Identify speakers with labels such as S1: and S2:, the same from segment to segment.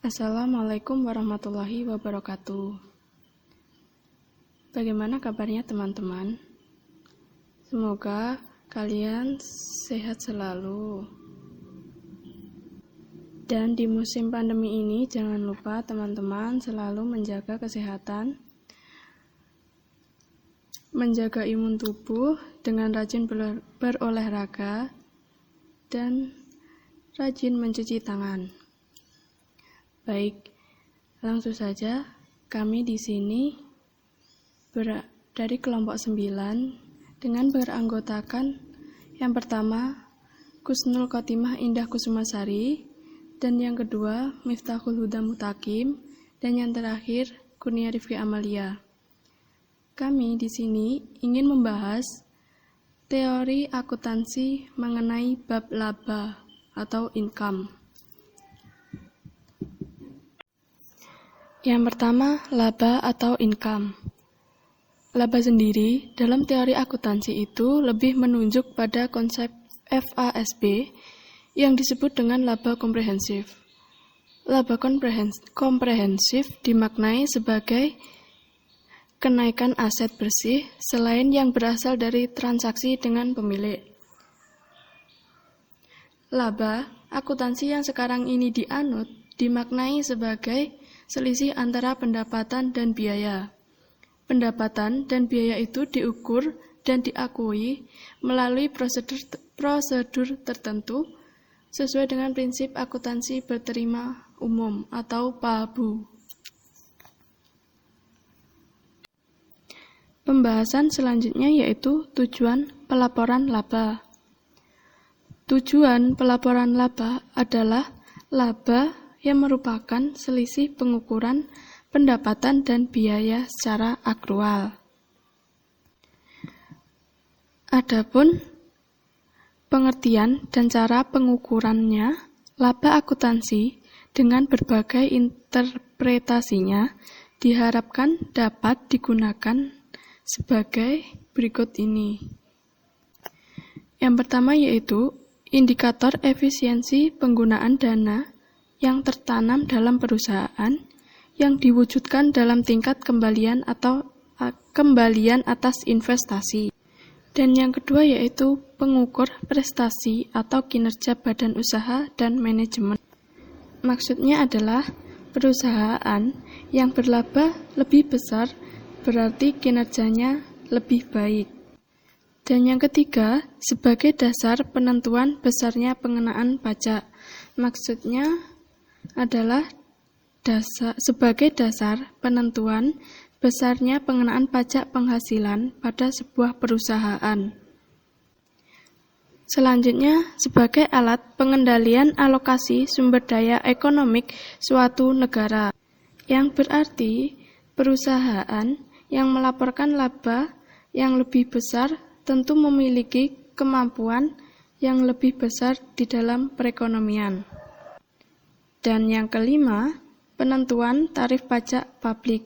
S1: Assalamualaikum warahmatullahi wabarakatuh. Bagaimana kabarnya teman-teman? Semoga kalian sehat selalu. Dan di musim pandemi ini jangan lupa teman-teman selalu menjaga kesehatan, menjaga imun tubuh dengan rajin berolahraga dan rajin mencuci tangan. Baik, langsung saja kami di sini dari kelompok 9 dengan beranggotakan yang pertama Kusnul Khotimah Indah Kusumasari, dan yang kedua Miftahul Huda Mutakim, dan yang terakhir Kurnia Rifki Amalia. Kami di sini ingin membahas teori akuntansi mengenai bab laba atau income. Yang pertama, laba atau income. Laba sendiri dalam teori akuntansi itu lebih menunjuk pada konsep FASB yang disebut dengan laba komprehensif. Laba komprehensif dimaknai sebagai kenaikan aset bersih selain yang berasal dari transaksi dengan pemilik. Laba akuntansi yang sekarang ini dianut dimaknai sebagai selisih antara pendapatan dan biaya. Pendapatan dan biaya itu diukur dan diakui melalui prosedur tertentu sesuai dengan prinsip akuntansi berterima umum atau PABU. Pembahasan selanjutnya yaitu tujuan pelaporan laba. Tujuan pelaporan laba adalah laba yang merupakan selisih pengukuran pendapatan dan biaya secara akrual. Adapun pengertian dan cara pengukurannya, laba akuntansi dengan berbagai interpretasinya diharapkan dapat digunakan sebagai berikut ini. Yang pertama yaitu indikator efisiensi penggunaan dana yang tertanam dalam perusahaan yang diwujudkan dalam tingkat kembalian atau kembalian atas investasi. Dan yang kedua yaitu pengukur prestasi atau kinerja badan usaha dan manajemen. Maksudnya adalah perusahaan yang berlaba lebih besar berarti kinerjanya lebih baik. Dan yang ketiga, sebagai dasar penentuan besarnya pengenaan pajak. Maksudnya adalah sebagai dasar penentuan besarnya pengenaan pajak penghasilan pada sebuah perusahaan. Selanjutnya, sebagai alat pengendalian alokasi sumber daya ekonomik suatu negara, yang berarti perusahaan yang melaporkan laba yang lebih besar tentu memiliki kemampuan yang lebih besar di dalam perekonomian. Dan yang kelima, penentuan tarif pajak publik.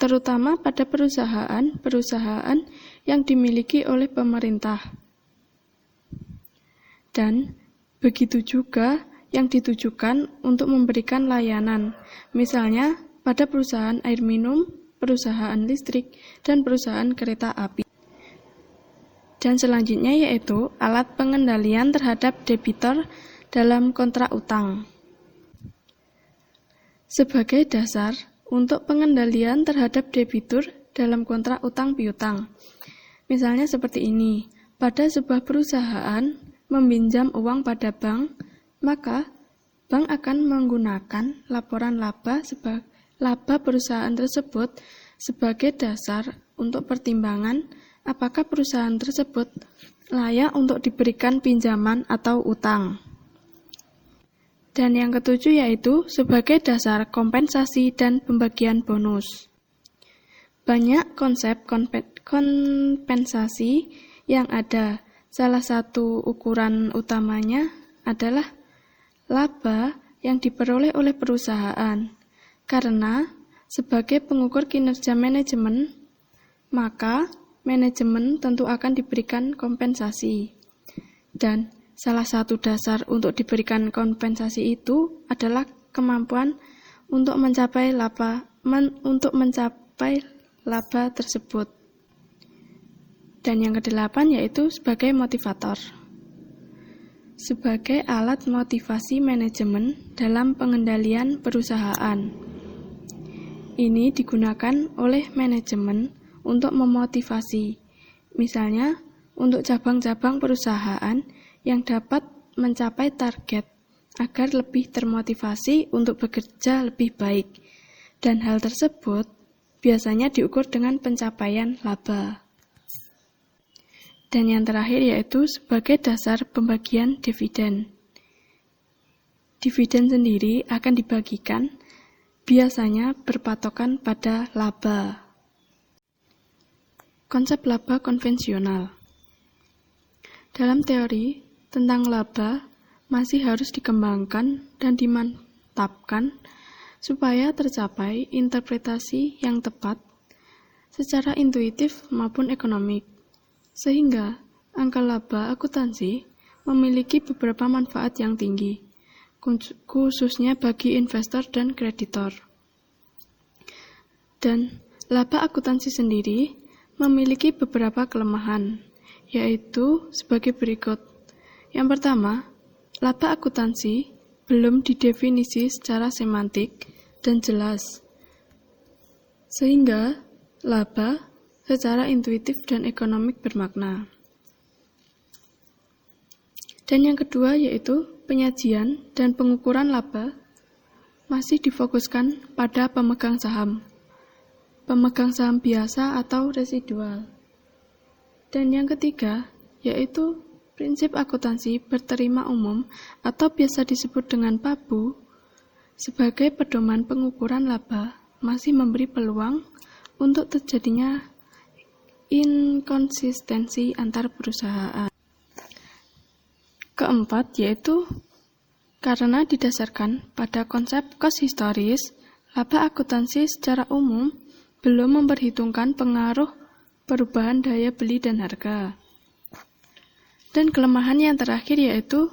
S1: Terutama pada perusahaan yang dimiliki oleh pemerintah. Dan begitu juga yang ditujukan untuk memberikan layanan, misalnya pada perusahaan air minum, perusahaan listrik, dan perusahaan kereta api. Dan selanjutnya yaitu alat pengendalian terhadap debitor dalam kontrak utang. Sebagai dasar untuk pengendalian terhadap debitur dalam kontrak utang piutang. Misalnya seperti ini, pada sebuah perusahaan meminjam uang pada bank, maka bank akan menggunakan laporan laba perusahaan tersebut sebagai dasar untuk pertimbangan apakah perusahaan tersebut layak untuk diberikan pinjaman atau utang. Dan yang ketujuh yaitu sebagai dasar kompensasi dan pembagian bonus. Banyak konsep kompensasi yang ada. Salah satu ukuran utamanya adalah laba yang diperoleh oleh perusahaan. Karena sebagai pengukur kinerja manajemen, maka manajemen tentu akan diberikan kompensasi. Dan Salah satu dasar untuk diberikan kompensasi itu adalah kemampuan untuk mencapai laba tersebut. Dan yang kedelapan yaitu sebagai motivator. Sebagai alat motivasi manajemen dalam pengendalian perusahaan. Ini digunakan oleh manajemen untuk memotivasi, misalnya untuk cabang-cabang perusahaan yang dapat mencapai target agar lebih termotivasi untuk bekerja lebih baik. Dan hal tersebut biasanya diukur dengan pencapaian laba. Dan yang terakhir yaitu sebagai dasar pembagian dividen. Dividen sendiri akan dibagikan biasanya berpatokan pada laba. Konsep laba konvensional. Dalam teori tentang laba masih harus dikembangkan dan dimantapkan supaya tercapai interpretasi yang tepat secara intuitif maupun ekonomik. Sehingga angka laba akuntansi memiliki beberapa manfaat yang tinggi, khususnya bagi investor dan kreditor. Dan laba akuntansi sendiri memiliki beberapa kelemahan, yaitu sebagai berikut. Yang pertama, laba akuntansi belum didefinisi secara semantik dan jelas, sehingga laba secara intuitif dan ekonomik bermakna. Dan yang kedua yaitu penyajian dan pengukuran laba masih difokuskan pada pemegang saham biasa atau residual. Dan yang ketiga yaitu prinsip akuntansi berterima umum atau biasa disebut dengan PABU sebagai pedoman pengukuran laba masih memberi peluang untuk terjadinya inkonsistensi antar perusahaan. Keempat yaitu karena didasarkan pada konsep cost historis, laba akuntansi secara umum belum memperhitungkan pengaruh perubahan daya beli dan harga. Dan kelemahan yang terakhir yaitu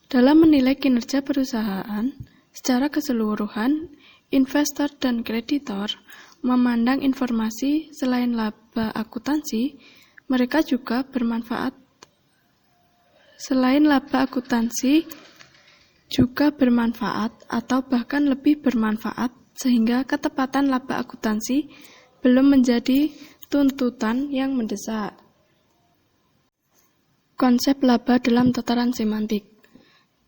S1: dalam menilai kinerja perusahaan secara keseluruhan, investor dan kreditor memandang informasi selain laba akuntansi, mereka juga bermanfaat. Selain laba akuntansi juga bermanfaat atau bahkan lebih bermanfaat, sehingga ketepatan laba akuntansi belum menjadi tuntutan yang mendesak. Konsep laba dalam tataran semantik.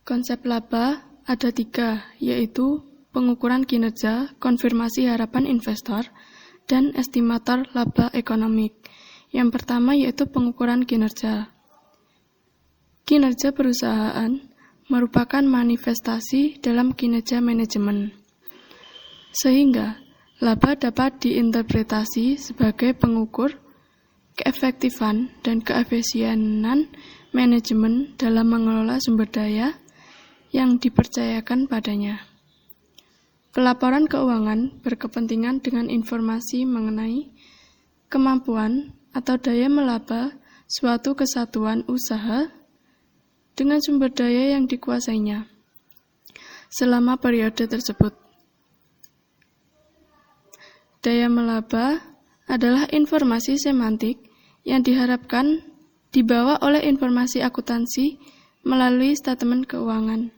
S1: Konsep laba ada 3, yaitu pengukuran kinerja, konfirmasi harapan investor, dan estimator laba ekonomik. Yang pertama yaitu pengukuran kinerja. Kinerja perusahaan merupakan manifestasi dalam kinerja manajemen. Sehingga, laba dapat diinterpretasi sebagai pengukur keefektifan dan keefisienan manajemen dalam mengelola sumber daya yang dipercayakan padanya. Pelaporan keuangan berkepentingan dengan informasi mengenai kemampuan atau daya melaba suatu kesatuan usaha dengan sumber daya yang dikuasainya selama periode tersebut. Daya melaba adalah informasi semantik yang diharapkan dibawa oleh informasi akuntansi melalui statement keuangan.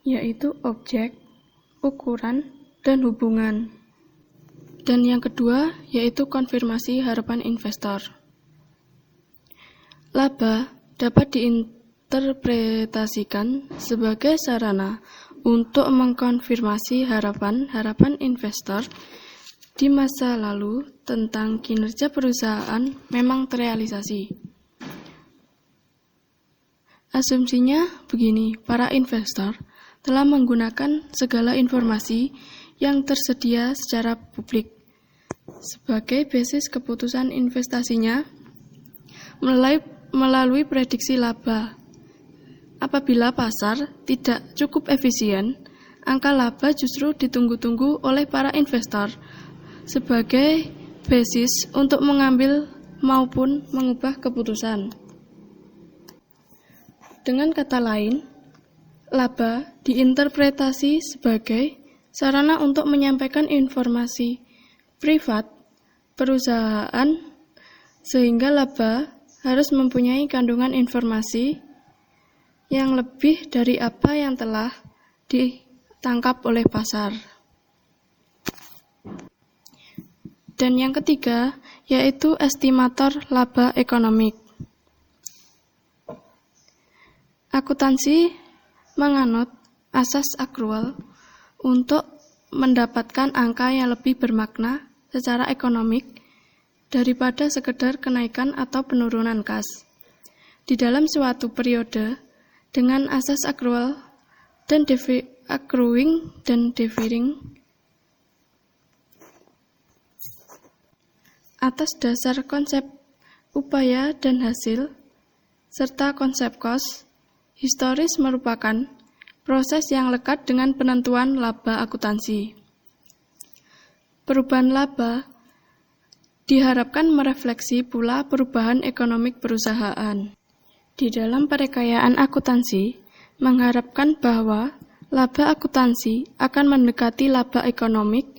S1: Yaitu objek, ukuran, dan hubungan. Dan yang kedua yaitu konfirmasi harapan investor. Laba dapat diinterpretasikan sebagai sarana untuk mengkonfirmasi harapan investor di masa lalu tentang kinerja perusahaan memang terrealisasi. Asumsinya begini, para investor telah menggunakan segala informasi yang tersedia secara publik sebagai basis keputusan investasinya melalui prediksi laba. Apabila pasar tidak cukup efisien, angka laba justru ditunggu-tunggu oleh para investor sebagai basis untuk mengambil maupun mengubah keputusan. Dengan kata lain, laba diinterpretasi sebagai sarana untuk menyampaikan informasi privat perusahaan, sehingga laba harus mempunyai kandungan informasi yang lebih dari apa yang telah ditangkap oleh pasar. Dan yang ketiga, yaitu estimator laba ekonomik. Akuntansi menganut asas akrual untuk mendapatkan angka yang lebih bermakna secara ekonomik daripada sekedar kenaikan atau penurunan kas. Di dalam suatu periode, dengan asas akrual dan accruing dan deferring, atas dasar konsep upaya dan hasil, serta konsep cost, historis merupakan proses yang lekat dengan penentuan laba akuntansi. Perubahan laba diharapkan merefleksi pula perubahan ekonomik perusahaan. Di dalam perekayaan akuntansi, mengharapkan bahwa laba akuntansi akan mendekati laba ekonomik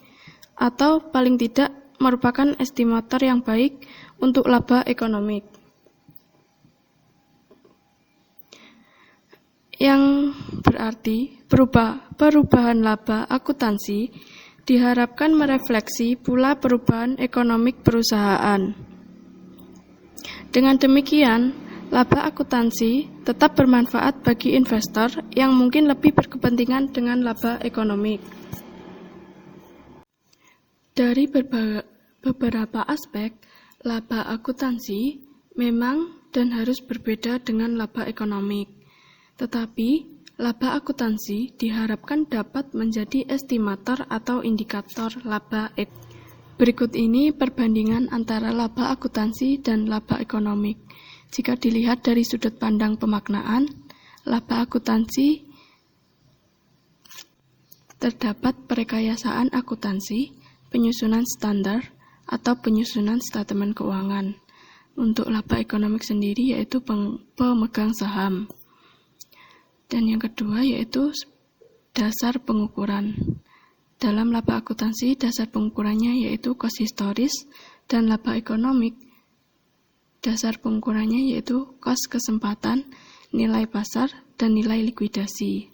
S1: atau paling tidak merupakan estimator yang baik untuk laba ekonomik. Yang berarti perubahan laba akuntansi diharapkan merefleksi pula perubahan ekonomik perusahaan. Dengan demikian, laba akuntansi tetap bermanfaat bagi investor yang mungkin lebih berkepentingan dengan laba ekonomik. Dari beberapa aspek, laba akuntansi memang dan harus berbeda dengan laba ekonomik. Tetapi, laba akuntansi diharapkan dapat menjadi estimator atau indikator laba ekonomik. Berikut ini perbandingan antara laba akuntansi dan laba ekonomik. Jika dilihat dari sudut pandang pemaknaan, laba akuntansi terdapat perekayasaan akuntansi, penyusunan standar, atau penyusunan statement keuangan. Untuk laba ekonomik sendiri yaitu pemegang saham. Dan yang kedua yaitu dasar pengukuran. Dalam laba akuntansi, dasar pengukurannya yaitu cost historis, dan laba ekonomik, dasar pengukurannya yaitu cost kesempatan, nilai pasar, dan nilai likuidasi.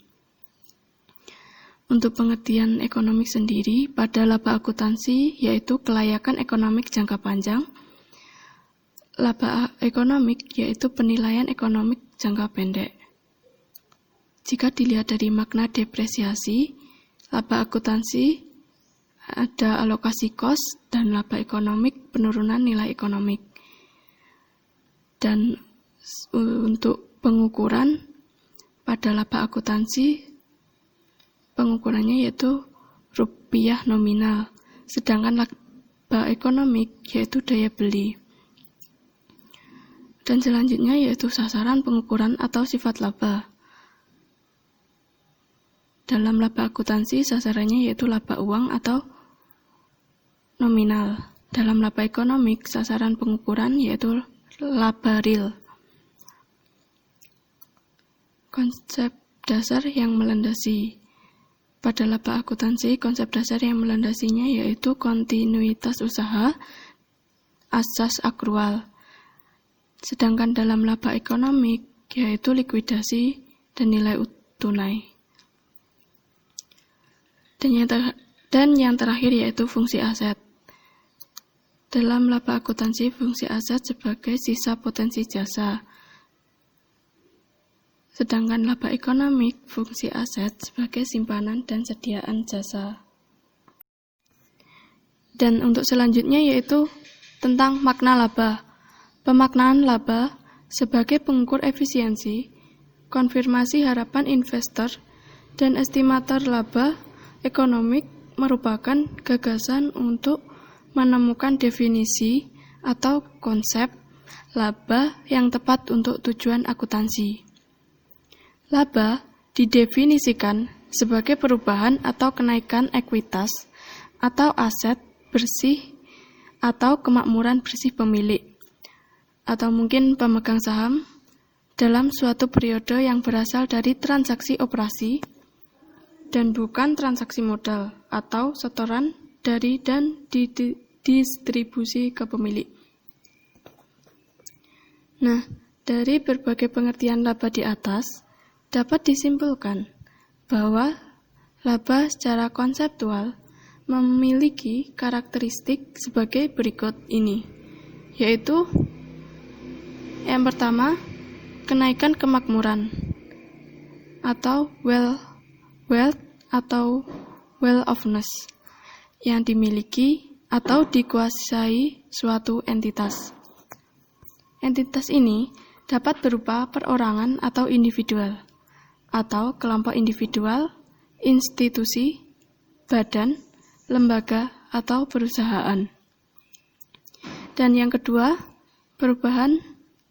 S1: Untuk pengertian ekonomik sendiri, pada laba akuntansi yaitu kelayakan ekonomik jangka panjang, laba ekonomik yaitu penilaian ekonomik jangka pendek. Jika dilihat dari makna depresiasi, laba akuntansi ada alokasi cost dan laba ekonomik penurunan nilai ekonomik. Dan untuk pengukuran pada laba akuntansi, pengukurannya yaitu rupiah nominal, sedangkan laba ekonomik yaitu daya beli. Dan selanjutnya yaitu sasaran pengukuran atau sifat laba. Dalam laba akuntansi sasarannya yaitu laba uang atau nominal. Dalam laba ekonomik sasaran pengukuran yaitu laba real. Konsep dasar yang melandasi. Pada laba akuntansi, konsep dasar yang melandasinya yaitu kontinuitas usaha, asas akrual. Sedangkan dalam laba ekonomik yaitu likuidasi dan nilai tunai. Dan yang terakhir yaitu fungsi aset. Dalam laba akuntansi, fungsi aset sebagai sisa potensi jasa. Sedangkan laba ekonomik, fungsi aset sebagai simpanan dan sediaan jasa. Dan untuk selanjutnya yaitu tentang makna laba. Pemaknaan laba sebagai pengukur efisiensi, konfirmasi harapan investor, dan estimator laba ekonomik merupakan gagasan untuk menemukan definisi atau konsep laba yang tepat untuk tujuan akuntansi. Laba didefinisikan sebagai perubahan atau kenaikan ekuitas atau aset bersih atau kemakmuran bersih pemilik, atau mungkin pemegang saham dalam suatu periode yang berasal dari transaksi operasi dan bukan transaksi modal atau setoran dari dan distribusi ke pemilik. Nah, dari berbagai pengertian laba di atas, dapat disimpulkan bahwa laba secara konseptual memiliki karakteristik sebagai berikut ini, yaitu yang pertama, kenaikan kemakmuran atau wealth atau well-offness yang dimiliki atau dikuasai suatu entitas. Entitas ini dapat berupa perorangan atau individual, atau kelompok individual, institusi, badan, lembaga, atau perusahaan. Dan yang kedua, perubahan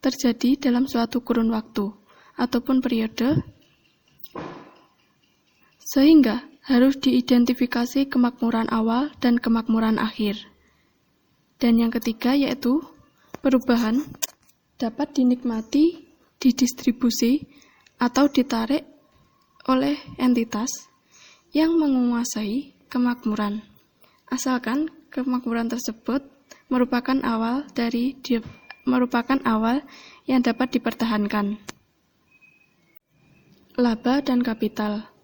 S1: terjadi dalam suatu kurun waktu ataupun periode, sehingga harus diidentifikasi kemakmuran awal dan kemakmuran akhir. Dan yang ketiga yaitu perubahan dapat dinikmati, didistribusi, atau ditarik oleh entitas yang menguasai kemakmuran, asalkan kemakmuran tersebut merupakan awal yang dapat dipertahankan. Laba dan kapital.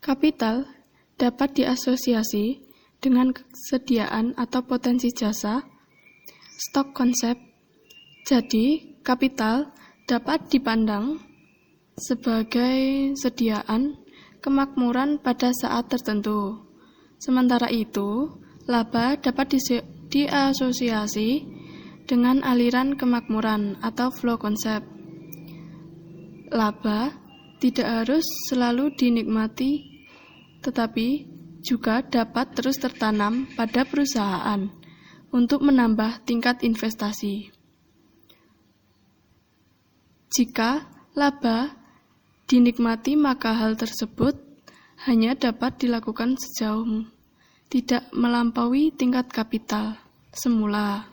S1: Kapital dapat diasosiasi dengan kesediaan atau potensi jasa, stok konsep. Jadi, kapital dapat dipandang sebagai sediaan kemakmuran pada saat tertentu. Sementara itu, laba dapat diasosiasi dengan aliran kemakmuran atau flow konsep. Laba tidak harus selalu dinikmati, tetapi juga dapat terus tertanam pada perusahaan untuk menambah tingkat investasi. Jika laba dinikmati, maka hal tersebut hanya dapat dilakukan sejauh tidak melampaui tingkat kapital semula.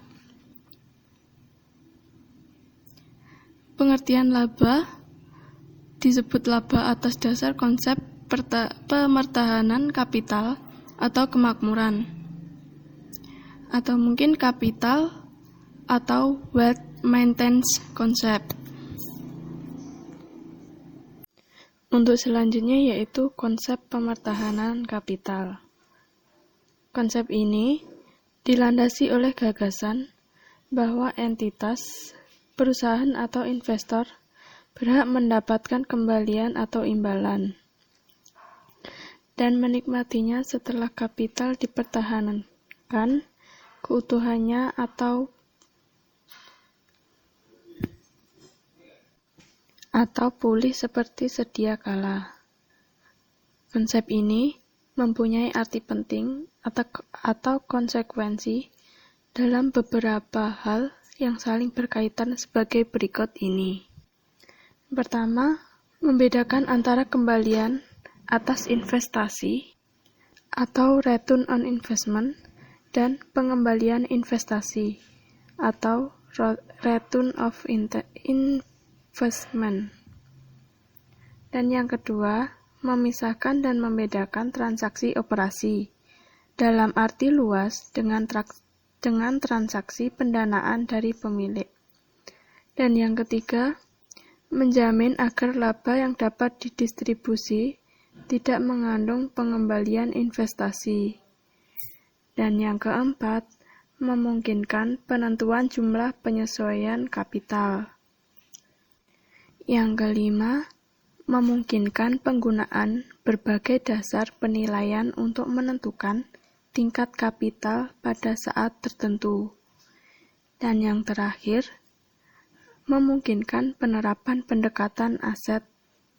S1: Pengertian laba disebut laba atas dasar konsep pemertahanan kapital atau kemakmuran, atau mungkin kapital atau wealth maintenance concept. Untuk selanjutnya yaitu konsep pemertahanan kapital. Konsep ini dilandasi oleh gagasan bahwa entitas, perusahaan atau investor berhak mendapatkan kembalian atau imbalan dan menikmatinya setelah kapital dipertahankan keutuhannya atau pulih seperti sedia kala. Konsep ini mempunyai arti penting atau konsekuensi dalam beberapa hal yang saling berkaitan sebagai berikut ini. Pertama, membedakan antara kembalian atas investasi atau return on investment dan pengembalian investasi atau return of investment. Dan yang kedua, memisahkan dan membedakan transaksi operasi dalam arti luas dengan transaksi pendanaan dari pemilik. Dan yang ketiga, menjamin agar laba yang dapat didistribusi tidak mengandung pengembalian investasi. Dan yang keempat, memungkinkan penentuan jumlah penyesuaian kapital. Yang kelima, memungkinkan penggunaan berbagai dasar penilaian untuk menentukan tingkat kapital pada saat tertentu. Dan yang terakhir, memungkinkan penerapan pendekatan aset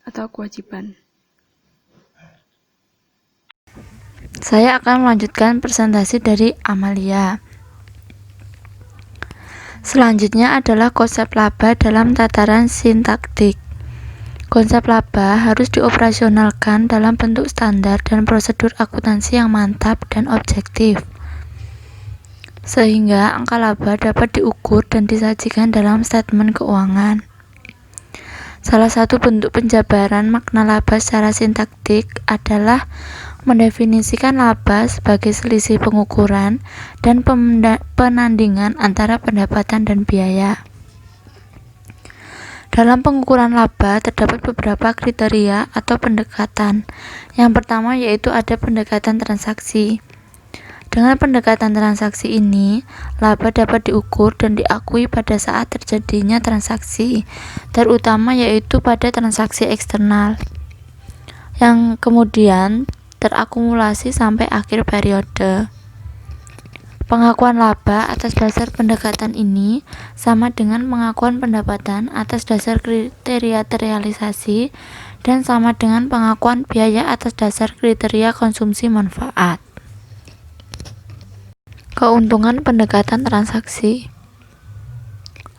S1: atau kewajiban.
S2: Saya akan melanjutkan presentasi dari Amalia. Selanjutnya adalah konsep laba dalam tataran sintaktik. Konsep laba harus dioperasionalkan dalam bentuk standar dan prosedur akuntansi yang mantap dan objektif. sehingga angka laba dapat diukur dan disajikan dalam statement keuangan. Salah satu bentuk penjabaran makna laba secara sintaktik adalah mendefinisikan laba sebagai selisih pengukuran dan penandingan antara pendapatan dan biaya. Dalam pengukuran laba terdapat beberapa kriteria atau pendekatan. Yang pertama yaitu ada pendekatan transaksi. Dengan pendekatan transaksi ini, laba dapat diukur dan diakui pada saat terjadinya transaksi, terutama yaitu pada transaksi eksternal, yang kemudian terakumulasi sampai akhir periode. Pengakuan laba atas dasar pendekatan ini sama dengan pengakuan pendapatan atas dasar kriteria terrealisasi dan sama dengan pengakuan biaya atas dasar kriteria konsumsi manfaat. Keuntungan pendekatan transaksi.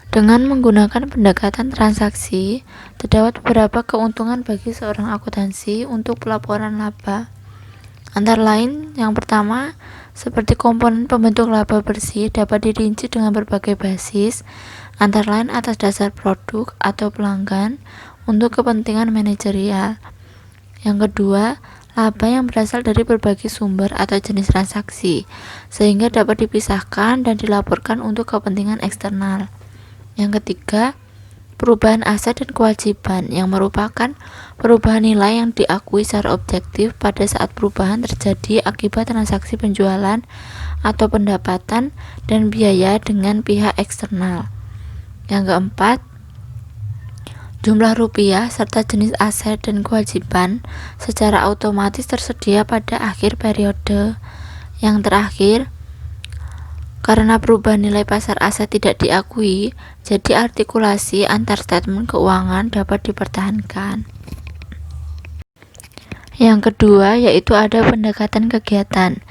S2: Dengan menggunakan pendekatan transaksi, terdapat beberapa keuntungan bagi seorang akuntansi untuk pelaporan laba. Antara lain, yang pertama, seperti komponen pembentuk laba bersih dapat dirinci dengan berbagai basis, antara lain atas dasar produk atau pelanggan untuk kepentingan manajerial. Yang kedua, laba yang berasal dari berbagai sumber atau jenis transaksi, sehingga dapat dipisahkan dan dilaporkan untuk kepentingan eksternal. Yang ketiga, perubahan aset dan kewajiban yang merupakan perubahan nilai yang diakui secara objektif pada saat perubahan terjadi akibat transaksi penjualan atau pendapatan dan biaya dengan pihak eksternal. Yang keempat, jumlah rupiah serta jenis aset dan kewajiban secara otomatis tersedia pada akhir periode. Yang terakhir, karena perubahan nilai pasar aset tidak diakui, jadi artikulasi antar statement keuangan dapat dipertahankan. Yang kedua yaitu ada pendekatan kegiatan,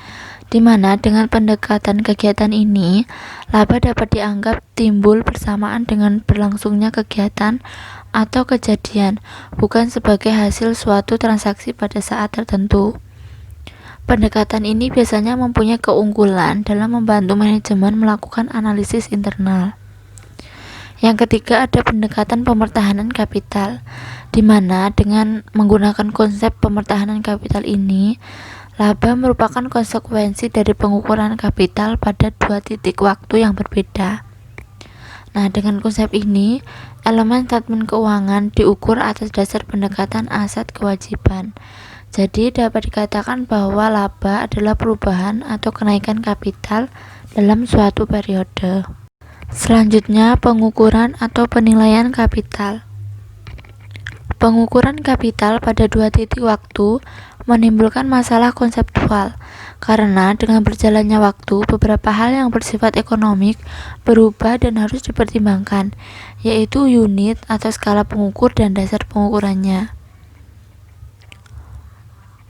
S2: di mana dengan pendekatan kegiatan ini, laba dapat dianggap timbul bersamaan dengan berlangsungnya kegiatan atau kejadian, bukan sebagai hasil suatu transaksi pada saat tertentu. Pendekatan ini biasanya mempunyai keunggulan dalam membantu manajemen melakukan analisis internal. Yang ketiga ada pendekatan pemertahanan kapital, di mana dengan menggunakan konsep pemertahanan kapital ini, laba merupakan konsekuensi dari pengukuran kapital pada dua titik waktu yang berbeda. Nah, dengan konsep ini, elemen statement keuangan diukur atas dasar pendekatan aset kewajiban. Jadi, dapat dikatakan bahwa laba adalah perubahan atau kenaikan kapital dalam suatu periode. Selanjutnya, pengukuran atau penilaian kapital. Pengukuran kapital pada dua titik waktu menimbulkan masalah konseptual, karena dengan berjalannya waktu, beberapa hal yang bersifat ekonomik berubah dan harus dipertimbangkan, yaitu unit atau skala pengukur dan dasar pengukurannya.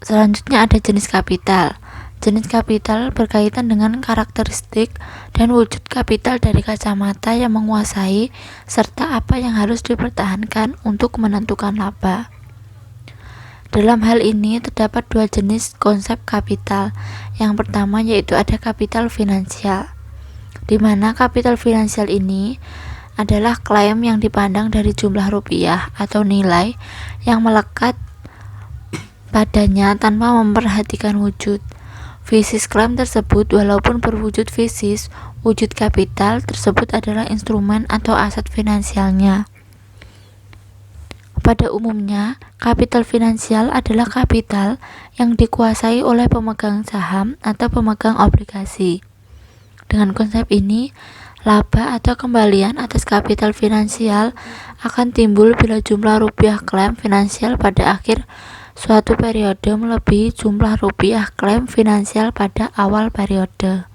S2: Selanjutnya ada jenis kapital. Jenis kapital berkaitan dengan karakteristik dan wujud kapital dari kacamata yang menguasai serta apa yang harus dipertahankan untuk menentukan laba. Dalam hal ini terdapat dua jenis konsep kapital. Yang pertama yaitu ada kapital finansial, di mana kapital finansial ini adalah klaim yang dipandang dari jumlah rupiah atau nilai yang melekat padanya tanpa memperhatikan wujud. Fisis klaim tersebut walaupun berwujud fisis, wujud kapital tersebut adalah instrumen atau aset finansialnya. Pada umumnya, kapital finansial adalah kapital yang dikuasai oleh pemegang saham atau pemegang obligasi. Dengan konsep ini, laba atau kembalian atas kapital finansial akan timbul bila jumlah rupiah klaim finansial pada akhir suatu periode melebihi jumlah rupiah klaim finansial pada awal periode.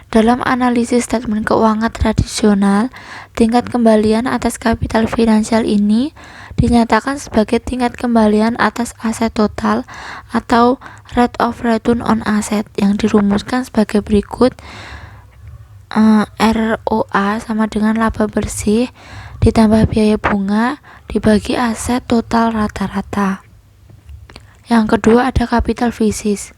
S2: Dalam analisis statement keuangan tradisional, tingkat kembalian atas kapital finansial ini dinyatakan sebagai tingkat kembalian atas aset total atau rate of return on asset yang dirumuskan sebagai berikut. ROA sama dengan laba bersih ditambah biaya bunga dibagi aset total rata-rata. Yang kedua ada kapital fisis.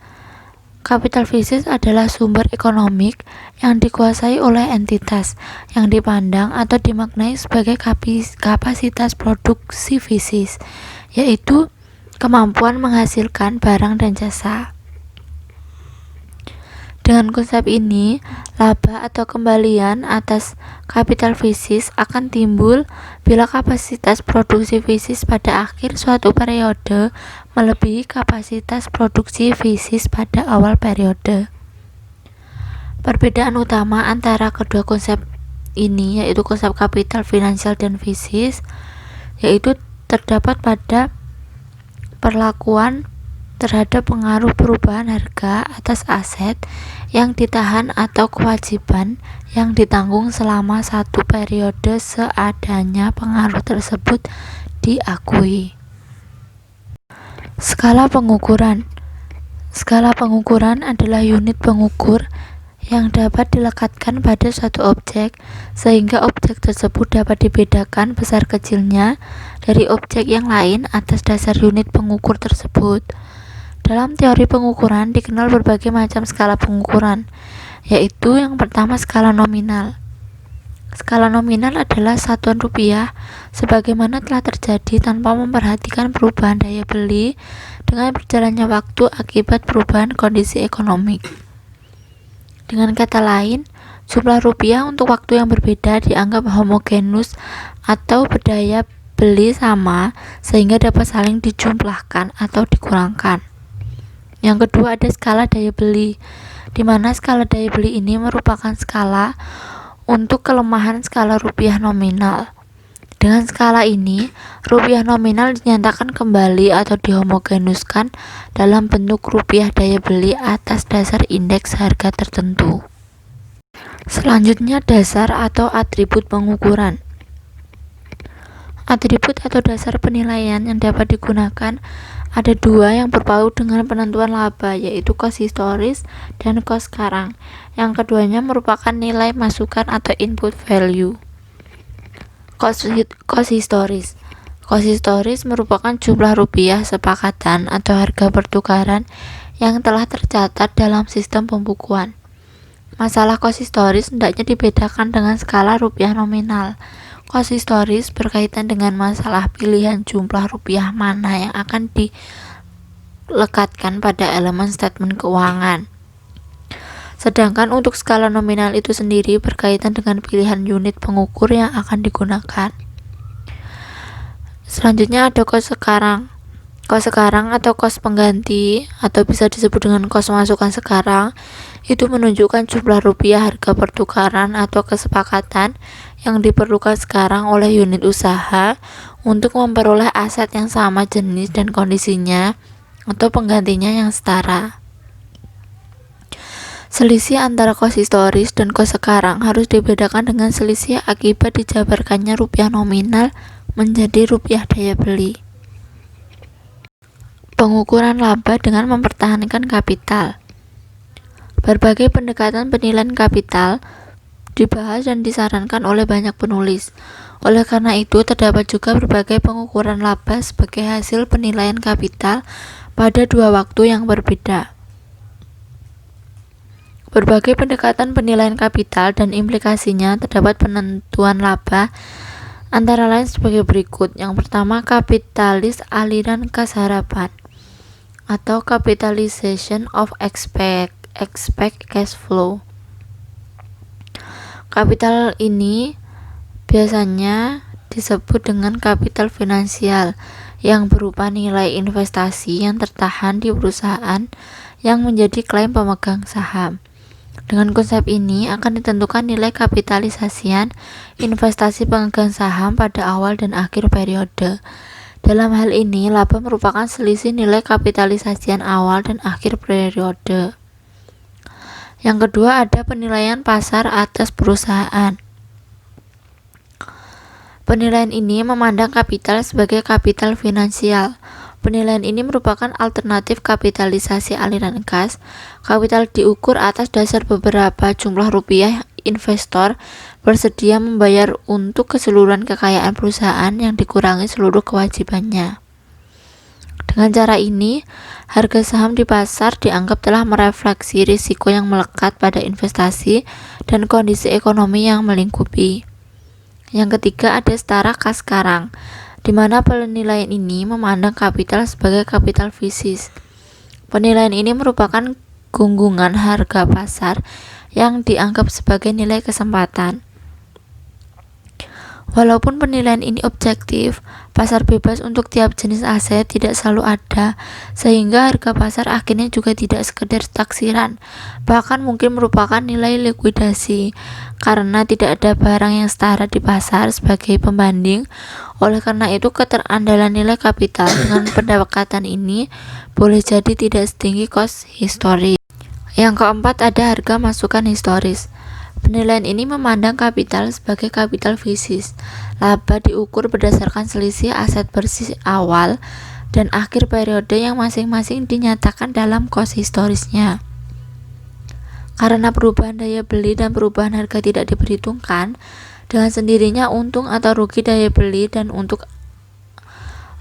S2: Kapital fisik adalah sumber ekonomik yang dikuasai oleh entitas yang dipandang atau dimaknai sebagai kapasitas produksi fisik, yaitu kemampuan menghasilkan barang dan jasa. Dengan konsep ini, laba atau kembalian atas kapital fisik akan timbul bila kapasitas produksi fisik pada akhir suatu periode melebihi kapasitas produksi fisik pada awal periode. Perbedaan utama antara kedua konsep ini, yaitu konsep kapital finansial dan fisik, yaitu terdapat pada perlakuan terhadap pengaruh perubahan harga atas aset yang ditahan atau kewajiban yang ditanggung selama satu periode seadanya pengaruh tersebut diakui. Skala pengukuran. Skala pengukuran adalah unit pengukur yang dapat dilekatkan pada suatu objek sehingga objek tersebut dapat dibedakan besar kecilnya dari objek yang lain atas dasar unit pengukur tersebut. Dalam teori pengukuran dikenal berbagai macam skala pengukuran, yaitu yang pertama skala nominal. Skala nominal adalah satuan rupiah sebagaimana telah terjadi tanpa memperhatikan perubahan daya beli dengan berjalannya waktu akibat perubahan kondisi ekonomi. Dengan kata lain, jumlah rupiah untuk waktu yang berbeda dianggap homogenus atau berdaya beli sama sehingga dapat saling dijumlahkan atau dikurangkan. Yang kedua ada skala daya beli, di mana skala daya beli ini merupakan skala untuk kelemahan skala rupiah nominal. Dengan skala ini, rupiah nominal dinyatakan kembali atau dihomogenuskan dalam bentuk rupiah daya beli atas dasar indeks harga tertentu. Selanjutnya dasar atau atribut pengukuran. Atribut atau dasar penilaian yang dapat digunakan ada dua yang berpaut dengan penentuan laba, yaitu cost historis dan cost sekarang. Yang keduanya merupakan nilai masukan atau input value. Cost historis. Cost historis merupakan jumlah rupiah sepakatan atau harga pertukaran yang telah tercatat dalam sistem pembukuan. Masalah cost historis hendaknya dibedakan dengan skala rupiah nominal. Cost historis berkaitan dengan masalah pilihan jumlah rupiah mana yang akan dilekatkan pada elemen statement keuangan. Sedangkan untuk skala nominal itu sendiri berkaitan dengan pilihan unit pengukur yang akan digunakan. Selanjutnya ada cost sekarang. Cost sekarang atau cost pengganti atau bisa disebut dengan cost masukan sekarang itu menunjukkan jumlah rupiah harga pertukaran atau kesepakatan yang diperlukan sekarang oleh unit usaha untuk memperoleh aset yang sama jenis dan kondisinya atau penggantinya yang setara. Selisih antara cost historis dan cost sekarang harus dibedakan dengan selisih akibat dijabarkannya rupiah nominal menjadi rupiah daya beli. Pengukuran laba dengan mempertahankan kapital. Berbagai pendekatan penilaian kapital dibahas dan disarankan oleh banyak penulis. Oleh karena itu, terdapat juga berbagai pengukuran laba sebagai hasil penilaian kapital pada dua waktu yang berbeda. Berbagai pendekatan penilaian kapital dan implikasinya terdapat penentuan laba antara lain sebagai berikut. Yang pertama, kapitalis aliran kas harapan atau capitalization of expect cash flow. Kapital ini biasanya disebut dengan kapital finansial yang berupa nilai investasi yang tertahan di perusahaan yang menjadi klaim pemegang saham. Dengan konsep ini akan ditentukan nilai kapitalisasian investasi pemegang saham pada awal dan akhir periode. Dalam hal ini, laba merupakan selisih nilai kapitalisasian awal dan akhir periode. Yang kedua ada penilaian pasar atas perusahaan. Penilaian ini memandang kapital sebagai kapital finansial. Penilaian ini merupakan alternatif kapitalisasi aliran kas. Kapital diukur atas dasar beberapa jumlah rupiah investor bersedia membayar untuk keseluruhan kekayaan perusahaan yang dikurangi seluruh kewajibannya. Dengan cara ini, harga saham di pasar dianggap telah merefleksi risiko yang melekat pada investasi dan kondisi ekonomi yang melingkupi. Yang ketiga, ada setara kas sekarang, di mana penilaian ini memandang kapital sebagai kapital fisis. Penilaian ini merupakan gunggungan harga pasar yang dianggap sebagai nilai kesempatan. Walaupun penilaian ini objektif, pasar bebas untuk tiap jenis aset tidak selalu ada, sehingga harga pasar akhirnya juga tidak sekedar taksiran, bahkan mungkin merupakan nilai likuidasi, karena tidak ada barang yang setara di pasar sebagai pembanding. Oleh karena itu, keterandalan nilai kapital dengan pendekatan ini boleh jadi tidak setinggi cost historis. Yang keempat, ada harga masukan historis. Penilaian ini memandang kapital sebagai kapital fisis. Laba diukur berdasarkan selisih aset bersih awal dan akhir periode yang masing-masing dinyatakan dalam cost historisnya. Karena perubahan daya beli dan perubahan harga tidak diperhitungkan, dengan sendirinya untung atau rugi daya beli dan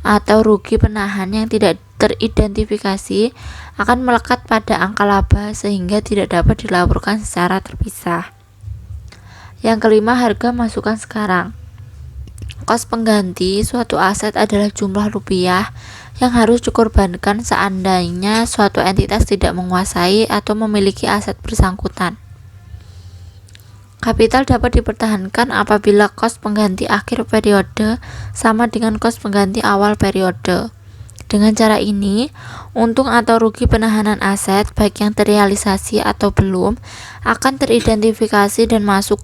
S2: atau rugi penahan yang tidak teridentifikasi akan melekat pada angka laba sehingga tidak dapat dilaporkan secara terpisah. Yang kelima, harga masukan sekarang. Kos pengganti suatu aset adalah jumlah rupiah yang harus dikorbankan seandainya suatu entitas tidak menguasai atau memiliki aset bersangkutan. Kapital dapat dipertahankan apabila kos pengganti akhir periode sama dengan kos pengganti awal periode. Dengan cara ini, untung atau rugi penahanan aset, baik yang terrealisasi atau belum, akan teridentifikasi dan masuk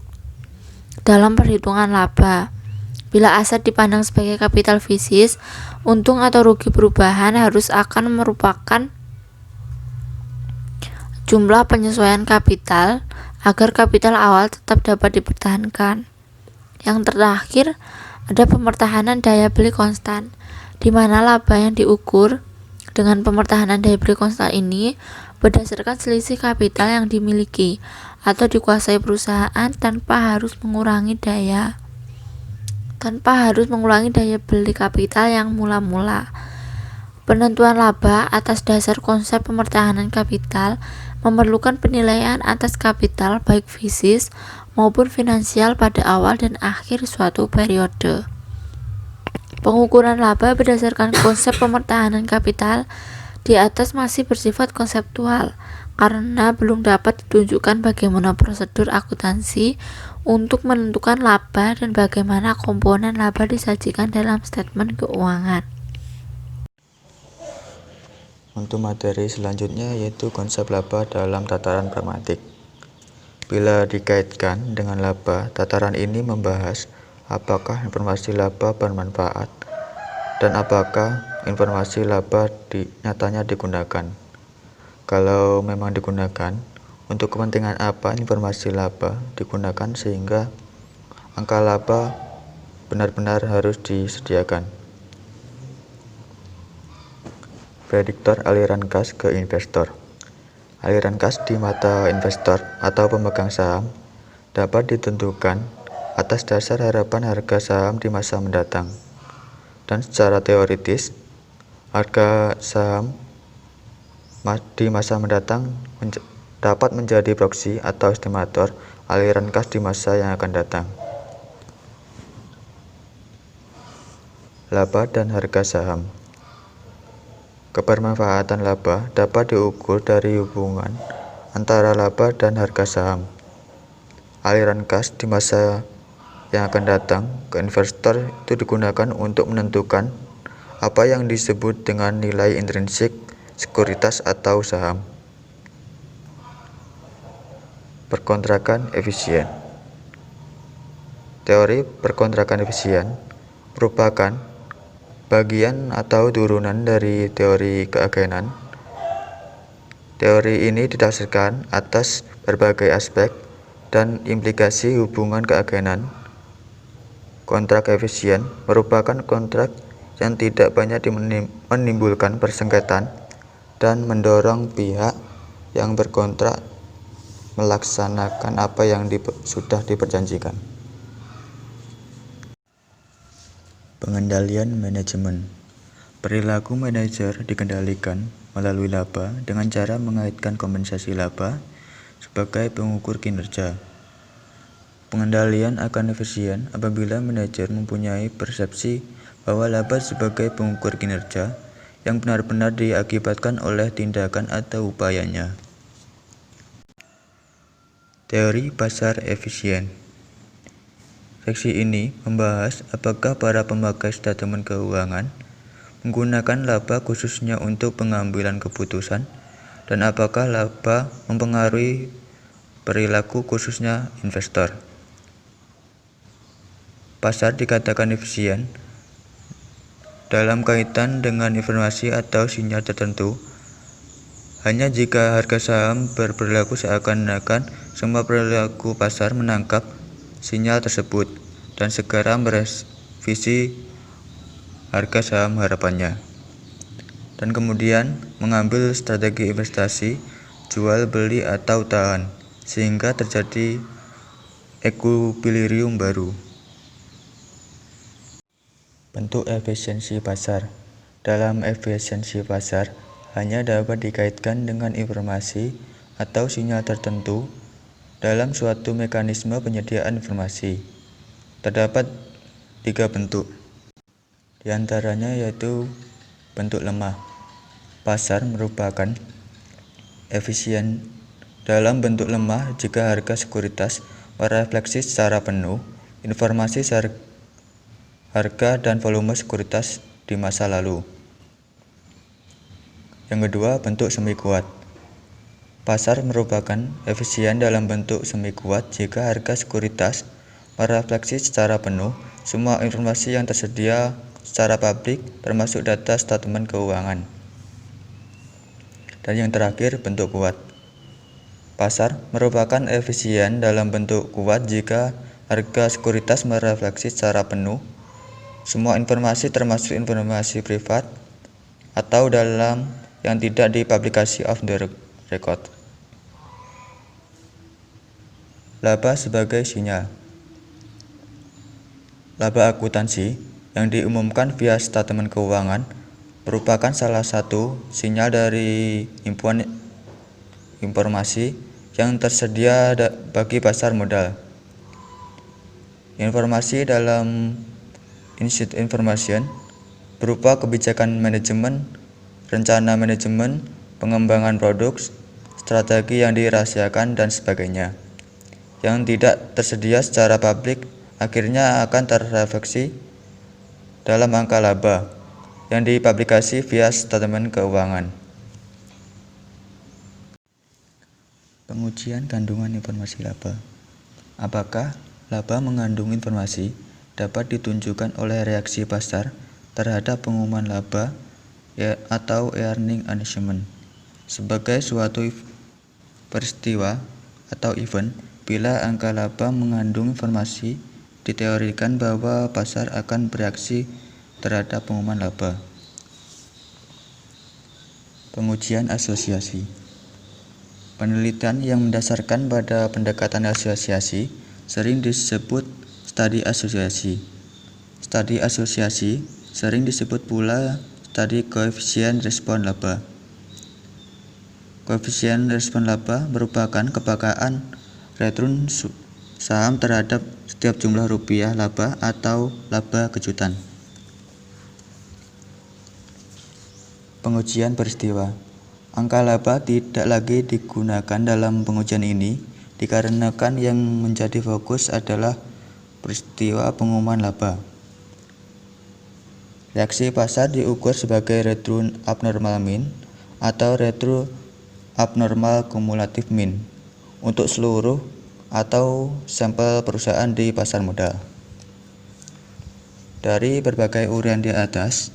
S2: dalam perhitungan laba. Bila aset dipandang sebagai kapital fisis, untung atau rugi perubahan harus akan merupakan jumlah penyesuaian kapital agar kapital awal tetap dapat dipertahankan. Yang terakhir, ada pemertahanan daya beli konstan, di mana laba yang diukur dengan pemertahanan daya beli konstan ini berdasarkan selisih kapital yang dimiliki atau dikuasai perusahaan tanpa harus mengurangi daya beli kapital yang mula-mula. Penentuan laba atas dasar konsep pemertahanan kapital memerlukan penilaian atas kapital baik fisis maupun finansial pada awal dan akhir suatu periode. Pengukuran laba berdasarkan konsep pemertahanan kapital di atas masih bersifat konseptual karena belum dapat ditunjukkan bagaimana prosedur akuntansi untuk menentukan laba dan bagaimana komponen laba disajikan dalam statement keuangan.
S3: Untuk materi selanjutnya yaitu konsep laba dalam tataran pragmatik. Bila dikaitkan dengan laba, tataran ini membahas apakah informasi laba bermanfaat dan apakah informasi laba nyatanya digunakan. Kalau memang digunakan, untuk kepentingan apa informasi laba digunakan sehingga angka laba benar-benar harus disediakan. Prediktor aliran kas ke investor. Aliran kas di mata investor atau pemegang saham dapat ditentukan atas dasar harapan harga saham di masa mendatang. Dan secara teoritis, harga saham di masa mendatang dapat menjadi proksi atau estimator aliran kas di masa yang akan datang. Laba dan harga saham. Kebermanfaatan laba dapat diukur dari hubungan antara laba dan harga saham. Aliran kas di masa yang akan datang ke investor itu digunakan untuk menentukan apa yang disebut dengan nilai intrinsik sekuritas atau saham. Perkontrakan efisien. Teori perkontrakan efisien merupakan bagian atau turunan dari teori keagenan. Teori ini didasarkan atas berbagai aspek dan implikasi hubungan keagenan. Kontrak efisien merupakan kontrak yang tidak banyak menimbulkan persengketaan dan mendorong pihak yang berkontrak melaksanakan apa yang sudah diperjanjikan. Pengendalian manajemen. Perilaku manajer dikendalikan melalui laba dengan cara mengaitkan kompensasi laba sebagai pengukur kinerja. Pengendalian akan efisien apabila manajer mempunyai persepsi bahwa laba sebagai pengukur kinerja yang benar-benar diakibatkan oleh tindakan atau upayanya. Teori pasar efisien. Seksi ini membahas apakah para pemakai statemen keuangan menggunakan laba khususnya untuk pengambilan keputusan dan apakah laba mempengaruhi perilaku khususnya investor. Pasar dikatakan efisien dalam kaitan dengan informasi atau sinyal tertentu hanya jika harga saham berperilaku seakan-akan semua perilaku pasar menangkap sinyal tersebut dan segera merevisi harga saham harapannya, dan kemudian mengambil strategi investasi jual beli atau tahan sehingga terjadi ekuilibrium baru. Bentuk efisiensi pasar. Dalam efisiensi pasar hanya dapat dikaitkan dengan informasi atau sinyal tertentu dalam suatu mekanisme penyediaan informasi. Terdapat 3 bentuk. Di antaranya yaitu bentuk lemah. Pasar merupakan efisien dalam bentuk lemah jika harga sekuritas merefleksi secara penuh informasi harga dan volume sekuritas di masa lalu. Yang kedua, bentuk semi kuat. Pasar merupakan efisien dalam bentuk semi kuat jika harga sekuritas merefleksi secara penuh semua informasi yang tersedia secara publik termasuk data statemen keuangan. Dan yang terakhir, bentuk kuat. Pasar merupakan efisien dalam bentuk kuat jika harga sekuritas merefleksi secara penuh semua informasi termasuk informasi privat atau dalam yang tidak dipublikasi off the record. Laba sebagai sinyal. Laba akuntansi yang diumumkan via statemen keuangan merupakan salah satu sinyal dari himpunan informasi yang tersedia bagi pasar modal. Informasi dalam Inside Information berupa kebijakan manajemen, rencana manajemen, pengembangan produk, strategi yang dirahasiakan dan sebagainya. Yang tidak tersedia secara publik akhirnya akan terrefleksi dalam angka laba yang dipublikasi via statemen keuangan. Pengujian kandungan informasi laba. Apakah laba mengandung informasi dapat ditunjukkan oleh reaksi pasar terhadap pengumuman laba atau earning announcement sebagai suatu peristiwa atau event. Bila angka laba mengandung informasi, diteorikan bahwa pasar akan bereaksi terhadap pengumuman laba. Pengujian asosiasi. Penelitian yang mendasarkan pada pendekatan asosiasi sering disebut studi asosiasi. Studi asosiasi sering disebut pula studi koefisien respon laba. Koefisien respon laba merupakan kepekaan return saham terhadap setiap jumlah rupiah laba atau laba kejutan. Pengujian peristiwa. Angka laba tidak lagi digunakan dalam pengujian ini dikarenakan yang menjadi fokus adalah peristiwa pengumuman laba. Reaksi pasar diukur sebagai return abnormal mean atau return abnormal cumulative mean untuk seluruh atau sampel perusahaan di pasar modal. Dari berbagai uraian di atas,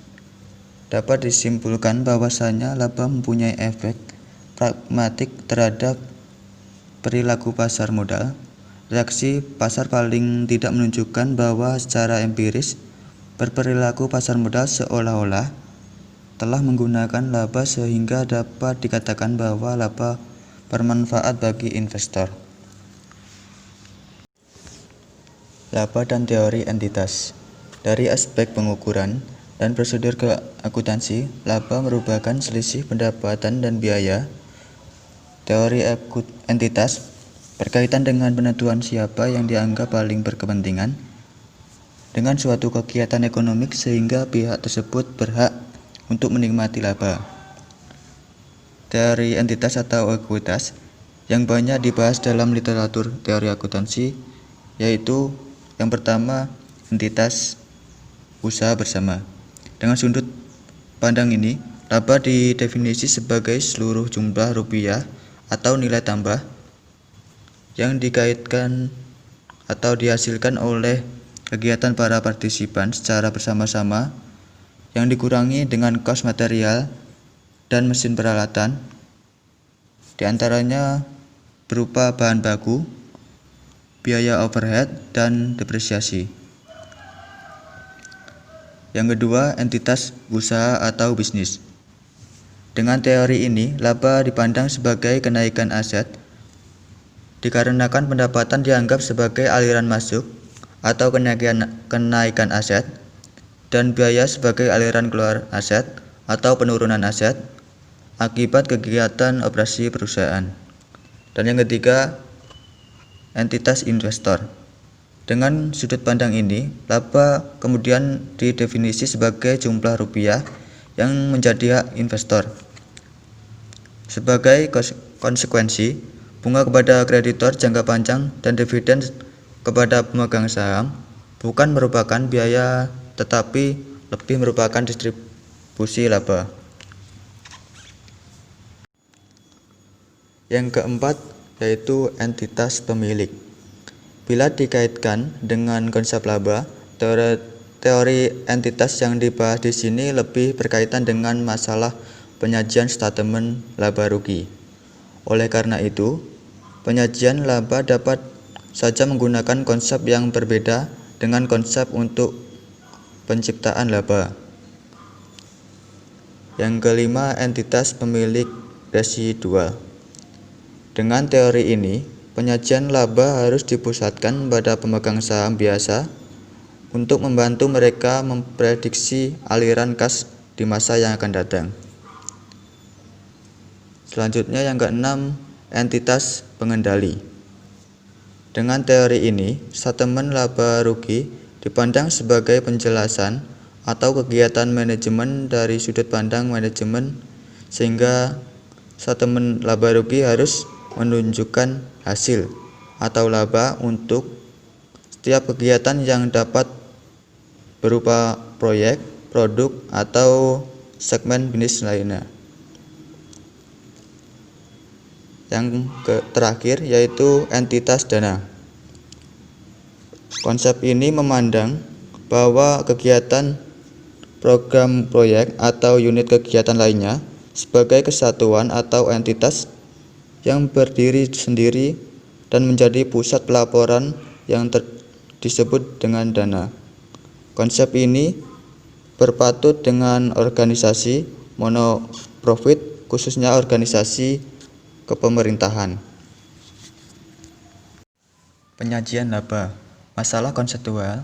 S3: dapat disimpulkan bahwasanya laba mempunyai efek pragmatik terhadap perilaku pasar modal. Reaksi pasar paling tidak menunjukkan bahwa secara empiris berperilaku pasar modal seolah-olah telah menggunakan laba sehingga dapat dikatakan bahwa laba bermanfaat bagi investor. Laba dan teori entitas. Dari aspek pengukuran, dan prosedur keakuntansi, laba merupakan selisih pendapatan dan biaya. Teori entitas berkaitan dengan penentuan siapa yang dianggap paling berkepentingan dengan suatu kegiatan ekonomi sehingga pihak tersebut berhak untuk menikmati laba. Teori entitas atau ekuitas yang banyak dibahas dalam literatur teori akuntansi yaitu yang pertama, entitas usaha bersama. Dengan sudut pandang ini, laba didefinisi sebagai seluruh jumlah rupiah atau nilai tambah yang dikaitkan atau dihasilkan oleh kegiatan para partisipan secara bersama-sama yang dikurangi dengan kos material dan mesin peralatan, diantaranya berupa bahan baku, biaya overhead, dan depresiasi. Yang kedua, entitas usaha atau bisnis. Dengan teori ini, laba dipandang sebagai kenaikan aset dikarenakan pendapatan dianggap sebagai aliran masuk atau kenaikan aset dan biaya sebagai aliran keluar aset atau penurunan aset akibat kegiatan operasi perusahaan. Dan yang ketiga, entitas investor. Dengan sudut pandang ini, laba kemudian didefinisi sebagai jumlah rupiah yang menjadi hak investor. Sebagai konsekuensi, bunga kepada kreditor jangka panjang dan dividen kepada pemegang saham bukan merupakan biaya tetapi lebih merupakan distribusi laba. Yang keempat yaitu entitas pemilik. Bila dikaitkan dengan konsep laba, teori entitas yang dibahas di sini lebih berkaitan dengan masalah penyajian statement laba rugi. Oleh karena itu, penyajian laba dapat saja menggunakan konsep yang berbeda dengan konsep untuk penciptaan laba. Yang kelima, entitas pemilik residual. Dengan teori ini, penyajian laba harus dipusatkan pada pemegang saham biasa untuk membantu mereka memprediksi aliran kas di masa yang akan datang. Selanjutnya yang keenam, entitas pengendali. Dengan teori ini, statement laba rugi dipandang sebagai penjelasan atau kegiatan manajemen dari sudut pandang manajemen sehingga statement laba rugi harus menunjukkan hasil atau laba untuk setiap kegiatan yang dapat berupa proyek, produk, atau segmen bisnis lainnya. Yang terakhir yaitu entitas dana. Konsep ini memandang bahwa kegiatan program proyek atau unit kegiatan lainnya sebagai kesatuan atau entitas yang berdiri sendiri dan menjadi pusat pelaporan yang disebut dengan dana. Konsep ini berpatut dengan organisasi monoprofit, khususnya organisasi kepemerintahan. Penyajian laba. Masalah konseptual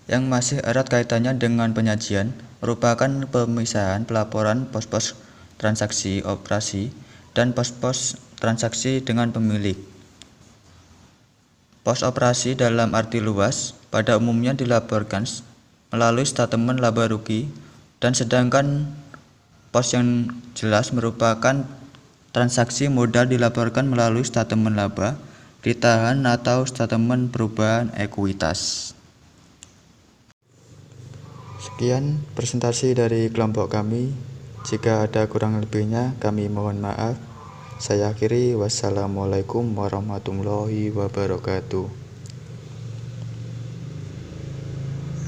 S3: yang masih erat kaitannya dengan penyajian merupakan pemisahan pelaporan pos-pos transaksi operasi dan pos-pos transaksi dengan pemilik. Pos operasi dalam arti luas pada umumnya dilaporkan melalui statement laba rugi dan sedangkan pos yang jelas merupakan transaksi modal dilaporkan melalui statement laba ditahan atau statement perubahan ekuitas. Sekian presentasi dari kelompok kami. Jika ada kurang lebihnya kami mohon maaf. Saya akhiri, wassalamualaikum warahmatullahi wabarakatuh.